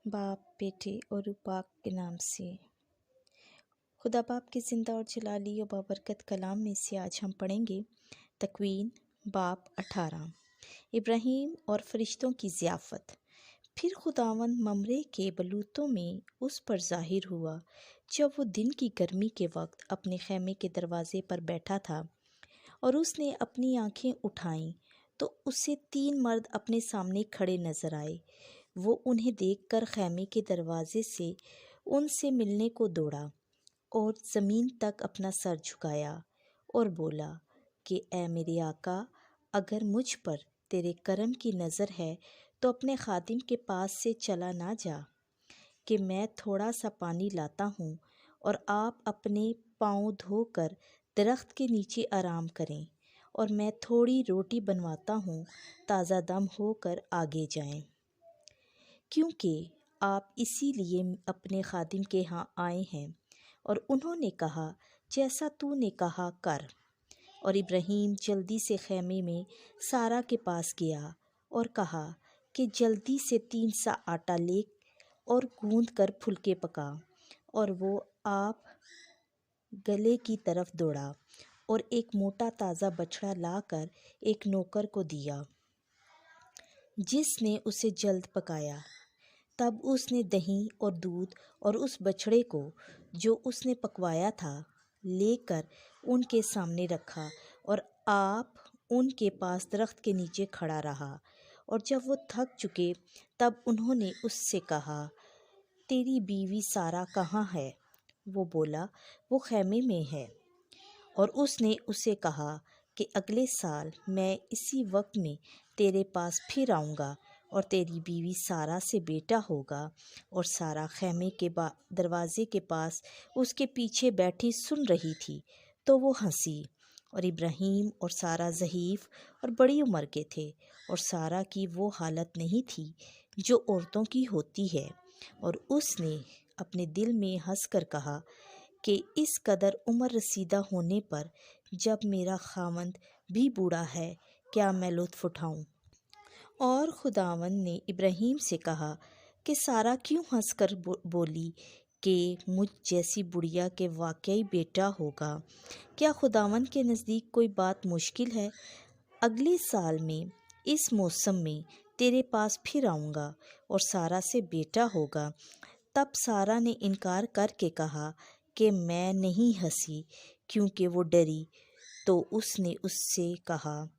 बाप, बेटे और रूह पाक के नाम से। खुदा बाप के ज़िंदा और जलाली और बाबरकत कलाम में से आज हम पढ़ेंगे तकवीन बाप 18। इब्राहीम और फरिश्तों की ज़ियाफ़त। फिर खुदावंद ममरे के बलूतों में उस पर ज़ाहिर हुआ जब वो दिन की गर्मी के वक्त अपने खैमे के दरवाज़े पर बैठा था, और उसने अपनी आंखें उठाईं तो उसे 3 मर्द अपने सामने खड़े नजर आए। वो उन्हें देखकर खैमे के दरवाजे से उनसे मिलने को दौड़ा और ज़मीन तक अपना सर झुकाया और बोला कि ऐ मेरे आका, अगर मुझ पर तेरे करम की नज़र है तो अपने खादिम के पास से चला ना जा, कि मैं थोड़ा सा पानी लाता हूँ और आप अपने पाँव धोकर दरख्त के नीचे आराम करें, और मैं थोड़ी रोटी बनवाता हूँ, ताज़ा दम होकर आगे जाएं। क्योंकि आप इसीलिए अपने खादिम के यहाँ आए हैं। और उन्होंने कहा, जैसा तूने कहा कर। और इब्राहीम जल्दी से खैमे में सारा के पास गया और कहा कि जल्दी से 3 सा आटा ले और गूंद कर फुलके पका। और वो आप गले की तरफ दौड़ा और एक मोटा ताज़ा बछड़ा लाकर एक नौकर को दिया, जिसने उसे जल्द पकाया। तब उसने दही और दूध और उस बछड़े को जो उसने पकवाया था लेकर उनके सामने रखा, और आप उनके पास दरख्त के नीचे खड़ा रहा। और जब वो थक चुके तब उन्होंने उससे कहा, तेरी बीवी सारा कहाँ है? वो बोला, वो खैमे में है। और उसने उसे कहा कि अगले साल मैं इसी वक्त में तेरे पास फिर आऊँगा और तेरी बीवी सारा से बेटा होगा। और सारा खैमे के दरवाजे के पास उसके पीछे बैठी सुन रही थी, तो वो हंसी। और इब्राहीम और सारा ज़ईफ़ और बड़ी उम्र के थे, और सारा की वो हालत नहीं थी जो औरतों की होती है। और उसने अपने दिल में हंसकर कहा कि इस कदर उम्र रसीदा होने पर जब मेरा खामंद भी बूढ़ा है, क्या मैं लुत्फ़ उठाऊं? और खुदावंद ने इब्राहीम से कहा कि सारा क्यों हंसकर बोली कि मुझ जैसी बुढ़िया के वाकई बेटा होगा? क्या खुदावंद के नज़दीक कोई बात मुश्किल है? अगले साल में इस मौसम में तेरे पास फिर आऊँगा और सारा से बेटा होगा। तब सारा ने इनकार करके कहा कि मैं नहीं हंसी, क्योंकि वो डरी। तो उसने उससे कहा,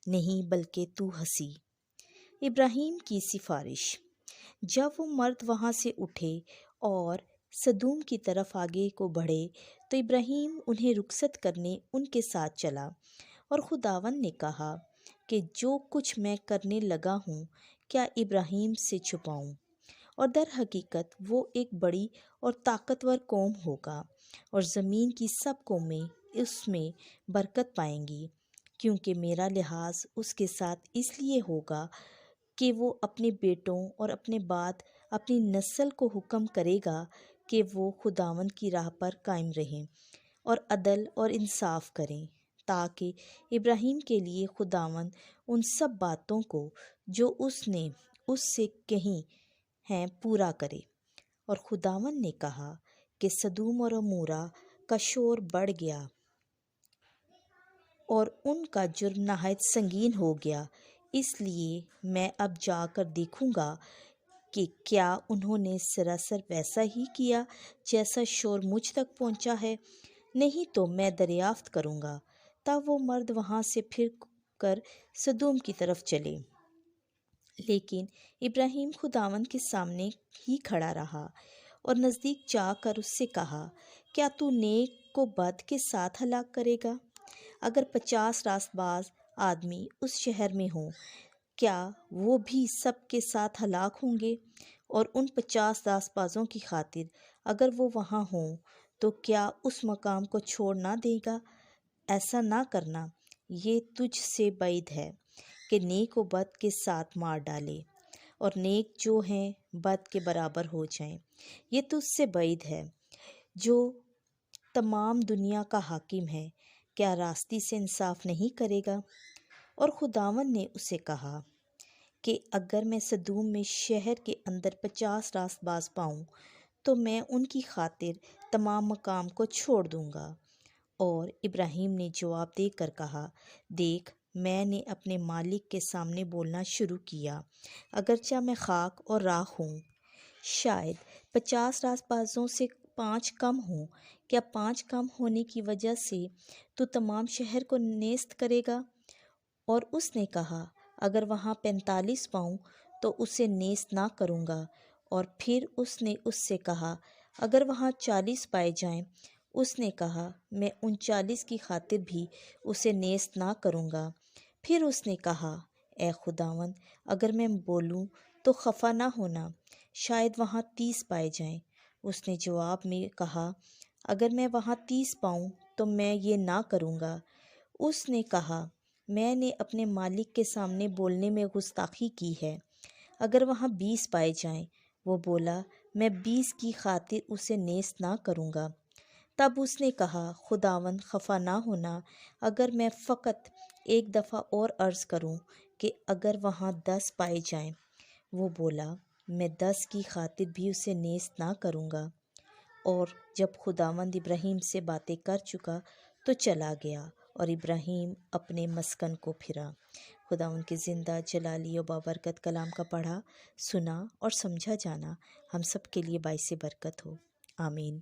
नहीं, बल्कि तू हंसी। इब्राहीम की सिफारिश। जब वो मर्द वहाँ से उठे और सदूम की तरफ आगे को बढ़े, तो इब्राहीम उन्हें रुखसत करने उनके साथ चला। और खुदावंद ने कहा कि जो कुछ मैं करने लगा हूँ, क्या इब्राहीम से छुपाऊँ? और दर हकीकत वो एक बड़ी और ताकतवर कौम होगा, और ज़मीन की सब कौमें उसमें बरकत पाएंगी, क्योंकि मेरा लिहाज उसके साथ इसलिए होगा कि वो अपने बेटों और अपने बाद अपनी नस्ल को हुक्म करेगा कि वो खुदावंद की राह पर कायम रहें और अदल और इंसाफ करें, ताकि इब्राहीम के लिए खुदावंद उन सब बातों को जो उसने उससे कही हैं पूरा करे। और खुदावंद ने कहा कि सदूम और अमोरा का शोर बढ़ गया और उनका जुर्म नहायत संगीन हो गया, इसलिए मैं अब जाकर देखूंगा कि क्या उन्होंने सरासर वैसा ही किया जैसा शोर मुझ तक पहुंचा है। नहीं तो मैं दरियाफ्त करूंगा। तब वो मर्द वहां से फिर कर सदूम की तरफ चले, लेकिन इब्राहीम खुदावंद के सामने ही खड़ा रहा और नज़दीक जाकर उससे कहा, क्या तू नेक को बद के साथ हलाक करेगा? अगर 50 रास्तबाज आदमी उस शहर में हों, क्या वो भी सब के साथ हलाक होंगे? और उन 50 रास्तबाजों की खातिर अगर वो वहाँ हों, तो क्या उस मकाम को छोड़ ना देगा? ऐसा ना करना, ये तुझ से बैद है कि नेक को बद के साथ मार डाले, और नेक जो हैं बद के बराबर हो जाएं। ये तुझसे बैद है जो तमाम दुनिया का हाकिम है, क्या रास्ती से इंसाफ नहीं करेगा? और खुदावंद ने उसे कहा کہ اگر میں سدوم میں شہر کے اندر 50 راست باز پاؤں تو میں ان کی خاطر تمام مقام کو چھوڑ دوں گا۔ اور ابراہیم نے جواب دے کر کہا، دیکھ، میں نے اپنے مالک کے سامنے بولنا شروع کیا، اگرچہ میں خاک اور راکھ ہوں۔ شاید 50 راست بازوں سے 5 کم ہوں۔ کیا 5 کم ہونے کی وجہ سے تو تمام شہر کو نیست کرے گا؟ اور اس نے کہا، اگر وہاں 45 پاؤں تو اسے نیست نہ کروں گا۔ اور پھر اس نے اس سے کہا، اگر وہاں 40 پائے جائیں۔ اس نے کہا، میں ان 40 کی خاطر بھی اسے نیست نہ کروں گا۔ پھر اس نے کہا، اے خداوند، اگر میں بولوں تو خفا نہ ہونا، شاید وہاں 30 پائے جائیں۔ اس نے جواب میں کہا، اگر میں وہاں 30 پاؤں تو میں یہ نہ کروں گا۔ اس نے کہا، میں نے اپنے مالک کے سامنے بولنے میں گستاخی کی ہے، اگر وہاں 20 پائے جائیں۔ وہ بولا، میں 20 کی خاطر اسے نیست نہ کروں گا۔ تب اس نے کہا، خداوند، خفا نہ ہونا، اگر میں فقط ایک دفعہ اور عرض کروں کہ اگر وہاں 10 پائے جائیں۔ وہ بولا، میں 10 کی خاطر بھی اسے نیست نہ کروں گا۔ اور جب خداوند ابراہیم سے باتیں کر چکا تو چلا گیا، اور ابراہیم اپنے مسکن کو پھرا۔ خداوند کے زندہ جلالی و بابرکت کلام کا پڑھا، سنا اور سمجھا جانا ہم سب کے لیے باعث برکت ہو، آمین۔